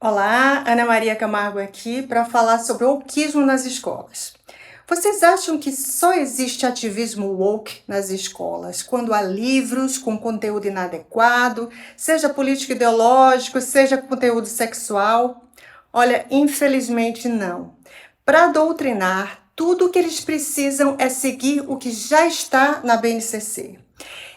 Olá, Ana Maria Camargo aqui para falar sobre o wokeismo nas escolas. Vocês acham que só existe ativismo woke nas escolas quando há livros com conteúdo inadequado, seja político ideológico, seja conteúdo sexual? Olha, infelizmente não. Para doutrinar, tudo o que eles precisam é seguir o que já está na BNCC.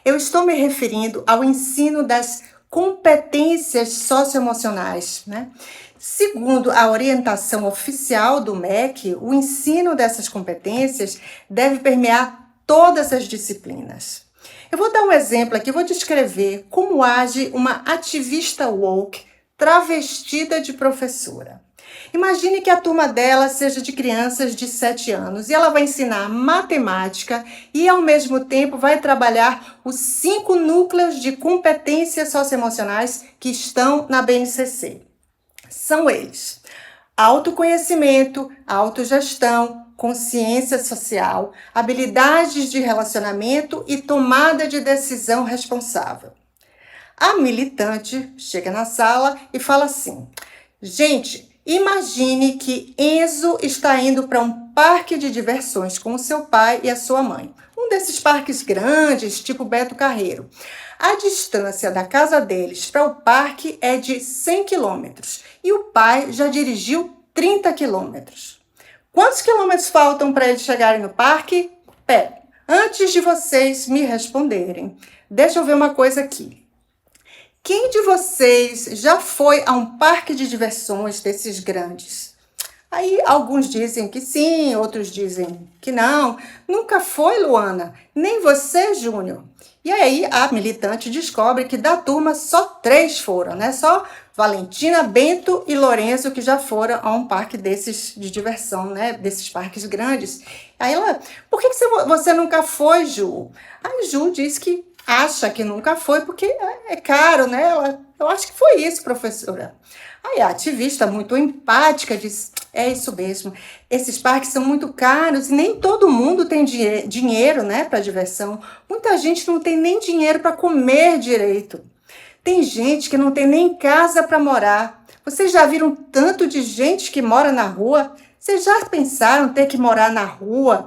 Eu estou me referindo ao ensino das competências socioemocionais, né? Segundo a orientação oficial do MEC, o ensino dessas competências deve permear todas as disciplinas. Eu vou dar um exemplo aqui, vou descrever como age uma ativista woke travestida de professora. Imagine que a turma dela seja de crianças de 7 anos e ela vai ensinar matemática e, ao mesmo tempo, vai trabalhar os 5 núcleos de competências socioemocionais que estão na BNCC. São eles: autoconhecimento, autogestão, consciência social, habilidades de relacionamento e tomada de decisão responsável. A militante chega na sala e fala assim: gente, imagine que Enzo está indo para um parque de diversões com o seu pai e a sua mãe. Um desses parques grandes, tipo Beto Carreiro. A distância da casa deles para o parque é de 100 quilômetros e o pai já dirigiu 30 quilômetros. Quantos quilômetros faltam para eles chegarem no parque? Pera, antes de vocês me responderem, deixa eu ver uma coisa aqui. Quem de vocês já foi a um parque de diversões desses grandes? Aí alguns dizem que sim, outros dizem que não. Nunca foi, Luana? Nem você, Júnior? E aí a militante descobre que da turma só 3 foram, né? Só Valentina, Bento e Lourenço que já foram a um parque desses de diversão, né? Desses parques grandes. Aí ela, por que você nunca foi, Ju? Aí Ju diz que acha que nunca foi porque é caro, né? Eu acho que foi isso, professora. Aí a ativista, muito empática, diz: é isso mesmo, esses parques são muito caros e nem todo mundo tem dinheiro, né, para diversão. Muita gente não tem nem dinheiro para comer direito. Tem gente que não tem nem casa para morar. Vocês já viram tanto de gente que mora na rua? Vocês já pensaram ter que morar na rua,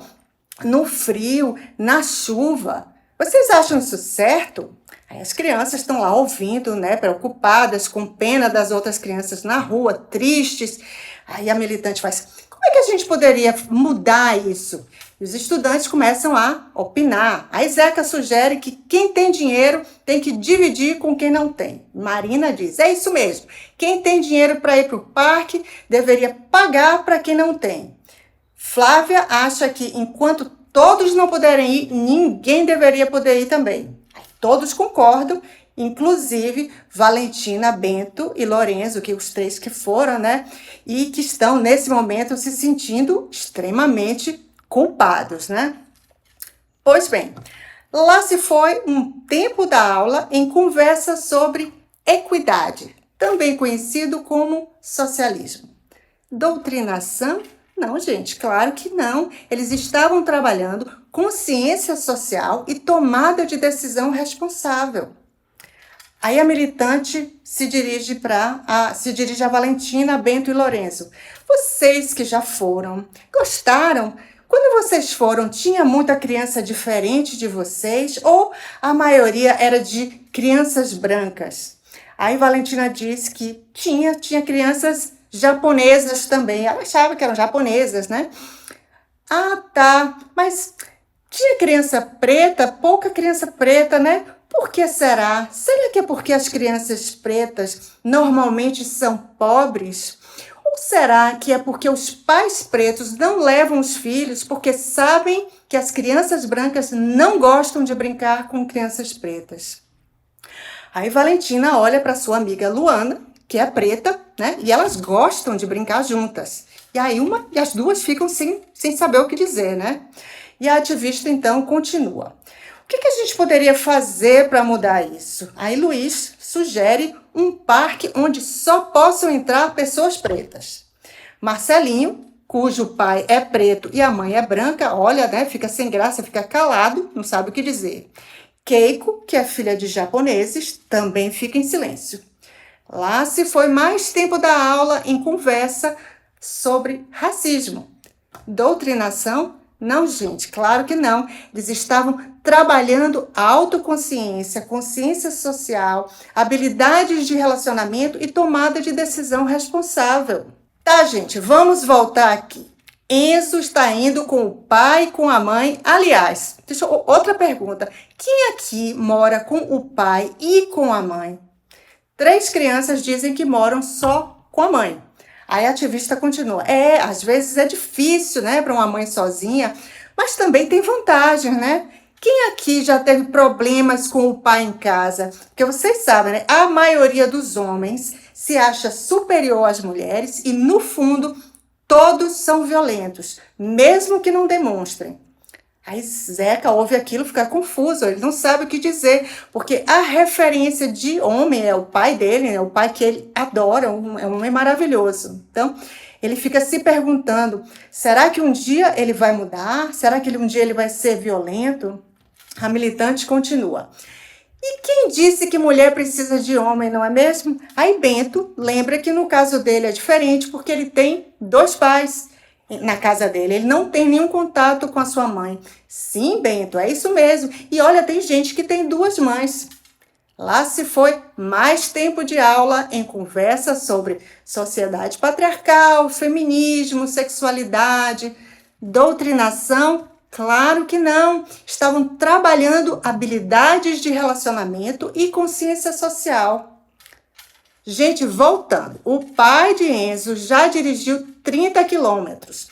no frio, na chuva? Vocês acham isso certo? Aí as crianças estão lá ouvindo, né, preocupadas, com pena das outras crianças na rua, tristes. Aí a militante faz: como é que a gente poderia mudar isso? E os estudantes começam a opinar. A Zeca sugere que quem tem dinheiro tem que dividir com quem não tem. Marina diz: é isso mesmo. Quem tem dinheiro para ir para o parque deveria pagar para quem não tem. Flávia acha que enquanto todos não puderem ir, ninguém deveria poder ir também. Todos concordam, inclusive Valentina, Bento e Lourenço, que os 3 que foram, né? E que estão, nesse momento, se sentindo extremamente culpados, né? Pois bem, lá se foi um tempo da aula em conversa sobre equidade, também conhecido como socialismo. Doutrinação? Não, gente, claro que não. Eles estavam trabalhando consciência social e tomada de decisão responsável. Aí a militante se dirige a Valentina, Bento e Lourenço. Vocês que já foram, gostaram? Quando vocês foram, tinha muita criança diferente de vocês ou a maioria era de crianças brancas? Aí Valentina disse que tinha crianças japonesas também. Ela achava que eram japonesas, né? Ah, tá. Mas tinha criança preta, pouca criança preta, né? Por que será? Será que é porque as crianças pretas normalmente são pobres? Ou será que é porque os pais pretos não levam os filhos porque sabem que as crianças brancas não gostam de brincar com crianças pretas? Aí Valentina olha para sua amiga Luana, que é preta, né? E elas gostam de brincar juntas. E aí as duas ficam sem saber o que dizer, né? E a ativista então continua: o que a gente poderia fazer para mudar isso? Aí Luiz sugere um parque onde só possam entrar pessoas pretas. Marcelinho, cujo pai é preto e a mãe é branca, olha, né? Fica sem graça, fica calado, não sabe o que dizer. Keiko, que é filha de japoneses, também fica em silêncio. Lá se foi mais tempo da aula em conversa sobre racismo. Doutrinação? Não, gente, claro que não. Eles estavam trabalhando autoconsciência, consciência social, habilidades de relacionamento e tomada de decisão responsável. Tá, gente, vamos voltar aqui. Enzo está indo com o pai e com a mãe. Aliás, outra pergunta. Quem aqui mora com o pai e com a mãe? 3 crianças dizem que moram só com a mãe. Aí a ativista continua. Às vezes é difícil, né, para uma mãe sozinha, mas também tem vantagens, né? Quem aqui já teve problemas com o pai em casa? Porque vocês sabem, né? A maioria dos homens se acha superior às mulheres e, no fundo, todos são violentos, mesmo que não demonstrem. Aí Zeca ouve aquilo, fica confuso, ele não sabe o que dizer, porque a referência de homem é o pai dele, né? O pai que ele adora, é um homem maravilhoso. Então, ele fica se perguntando, será que um dia ele vai mudar? Será que um dia ele vai ser violento? A militante continua. E quem disse que mulher precisa de homem, não é mesmo? Aí Bento lembra que no caso dele é diferente, porque ele tem 2 pais na casa dele. Ele não tem nenhum contato com a sua mãe. Sim, Bento, é isso mesmo. E olha, tem gente que tem 2 mães. Lá se foi mais tempo de aula em conversa sobre sociedade patriarcal, feminismo, sexualidade, doutrinação. Claro que não. Estavam trabalhando habilidades de relacionamento e consciência social. Gente, voltando. O pai de Enzo já dirigiu 30 quilômetros.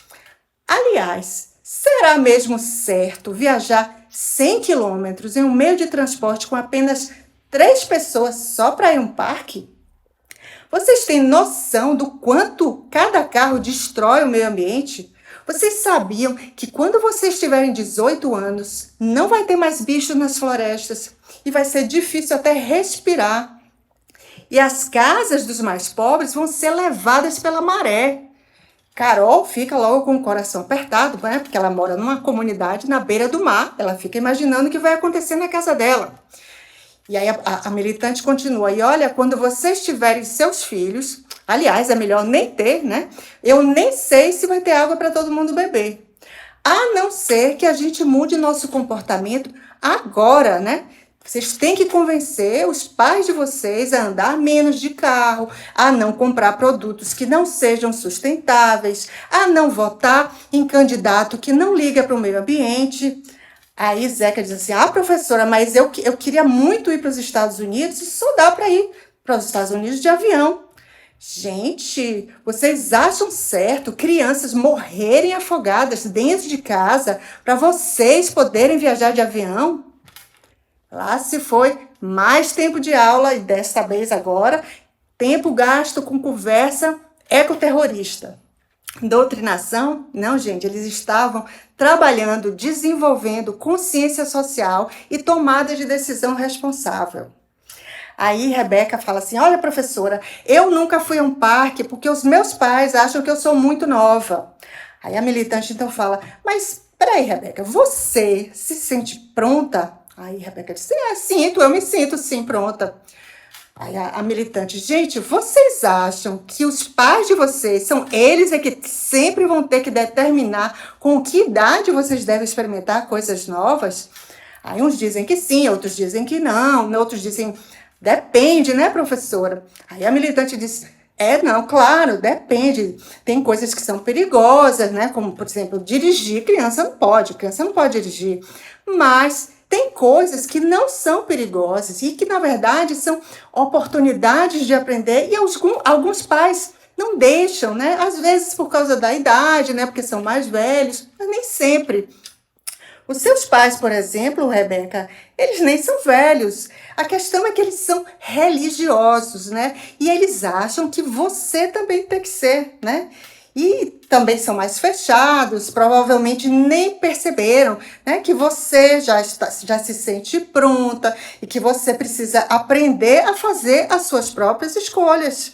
Aliás, será mesmo certo viajar 100 quilômetros em um meio de transporte com apenas 3 pessoas só para ir a um parque? Vocês têm noção do quanto cada carro destrói o meio ambiente? Vocês sabiam que quando vocês tiverem 18 anos, não vai ter mais bichos nas florestas e vai ser difícil até respirar? E as casas dos mais pobres vão ser levadas pela maré. Carol fica logo com o coração apertado, né? Porque ela mora numa comunidade na beira do mar. Ela fica imaginando o que vai acontecer na casa dela. E aí a militante continua. E olha, quando vocês tiverem seus filhos, aliás, é melhor nem ter, né? Eu nem sei se vai ter água para todo mundo beber. A não ser que a gente mude nosso comportamento agora, né? Vocês têm que convencer os pais de vocês a andar menos de carro, a não comprar produtos que não sejam sustentáveis, a não votar em candidato que não liga para o meio ambiente. Aí Zeca diz assim, professora, mas eu queria muito ir para os Estados Unidos e só dá para ir para os Estados Unidos de avião. Gente, vocês acham certo crianças morrerem afogadas dentro de casa para vocês poderem viajar de avião? Lá se foi mais tempo de aula e desta vez agora, tempo gasto com conversa ecoterrorista. Doutrinação? Não, gente, eles estavam trabalhando, desenvolvendo consciência social e tomada de decisão responsável. Aí Rebeca fala assim, olha professora, eu nunca fui a um parque porque os meus pais acham que eu sou muito nova. Aí a militante então fala, mas peraí Rebeca, você se sente pronta? Aí Rebeca disse, eu me sinto sim pronta. Aí a militante, gente, vocês acham que os pais de vocês são eles que sempre vão ter que determinar com que idade vocês devem experimentar coisas novas? Aí uns dizem que sim, outros dizem que não, outros dizem, depende, né, professora? Aí a militante diz, não, claro, depende. Tem coisas que são perigosas, né, como, por exemplo, dirigir, criança não pode dirigir, mas tem coisas que não são perigosas e que, na verdade, são oportunidades de aprender e alguns pais não deixam, né? Às vezes por causa da idade, né? Porque são mais velhos, mas nem sempre. Os seus pais, por exemplo, Rebeca, eles nem são velhos. A questão é que eles são religiosos, né? E eles acham que você também tem que ser, né? E também são mais fechados, provavelmente nem perceberam, né, que você já se sente pronta e que você precisa aprender a fazer as suas próprias escolhas.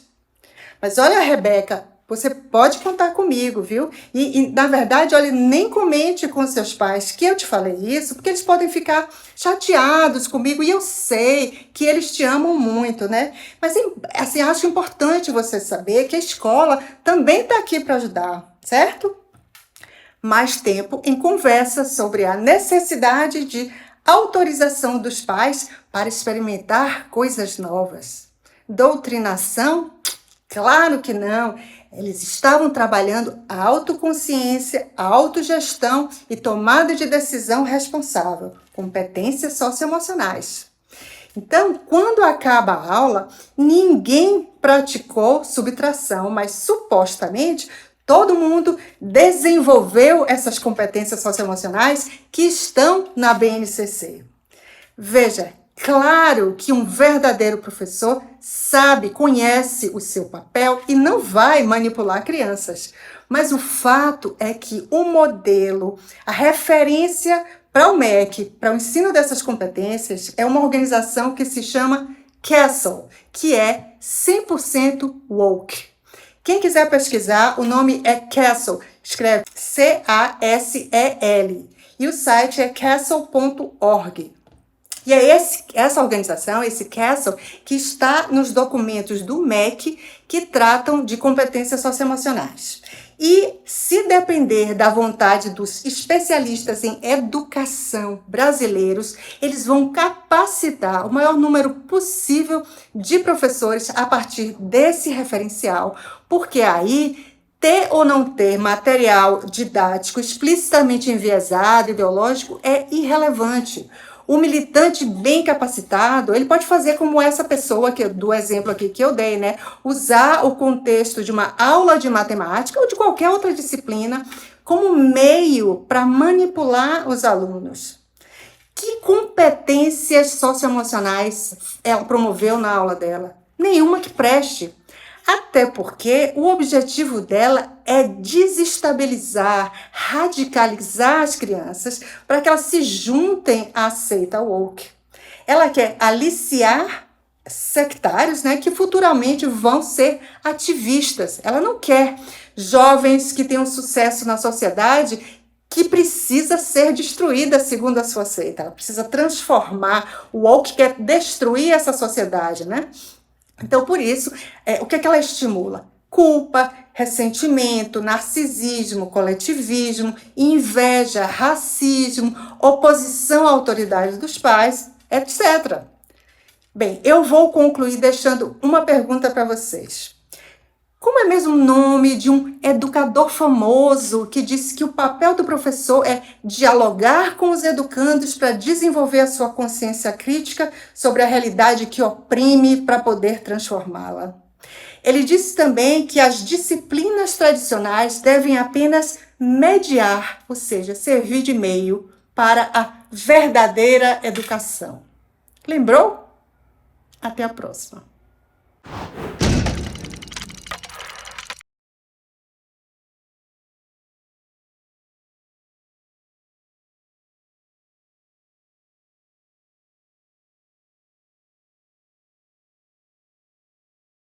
Mas olha, Rebeca, Você pode contar comigo, viu? Na verdade, olha, nem comente com seus pais que eu te falei isso, porque eles podem ficar chateados comigo e eu sei que eles te amam muito, né? Mas, assim, acho importante você saber que a escola também está aqui para ajudar, certo? Mais tempo em conversa sobre a necessidade de autorização dos pais para experimentar coisas novas. Doutrinação? Claro que não. Eles estavam trabalhando a autoconsciência, a autogestão e tomada de decisão responsável, competências socioemocionais. Então, quando acaba a aula, ninguém praticou subtração, mas supostamente todo mundo desenvolveu essas competências socioemocionais que estão na BNCC. Veja, claro que um verdadeiro professor sabe, conhece o seu papel e não vai manipular crianças. Mas o fato é que o modelo, a referência para o MEC, para o ensino dessas competências, é uma organização que se chama CASEL, que é 100% woke. Quem quiser pesquisar, o nome é CASEL, escreve CASEL, e o site é casel.org. E é essa organização, esse CASEL, que está nos documentos do MEC que tratam de competências socioemocionais. E se depender da vontade dos especialistas em educação brasileiros, eles vão capacitar o maior número possível de professores a partir desse referencial, porque aí ter ou não ter material didático explicitamente enviesado, ideológico, é irrelevante. O militante bem capacitado, ele pode fazer como essa pessoa do exemplo aqui que eu dei, né? Usar o contexto de uma aula de matemática ou de qualquer outra disciplina como meio para manipular os alunos. Que competências socioemocionais ela promoveu na aula dela? Nenhuma que preste. Até porque o objetivo dela é desestabilizar, radicalizar as crianças para que elas se juntem à seita woke. Ela quer aliciar sectários, né, que futuramente vão ser ativistas. Ela não quer jovens que tenham sucesso na sociedade que precisa ser destruída segundo a sua seita. Ela precisa transformar. O woke quer destruir essa sociedade, né? Então, por isso, o que ela estimula? Culpa, ressentimento, narcisismo, coletivismo, inveja, racismo, oposição à autoridade dos pais, etc. Bem, eu vou concluir deixando uma pergunta para vocês. Como é mesmo o nome de um educador famoso que disse que o papel do professor é dialogar com os educandos para desenvolver a sua consciência crítica sobre a realidade que oprime para poder transformá-la? Ele disse também que as disciplinas tradicionais devem apenas mediar, ou seja, servir de meio para a verdadeira educação. Lembrou? Até a próxima.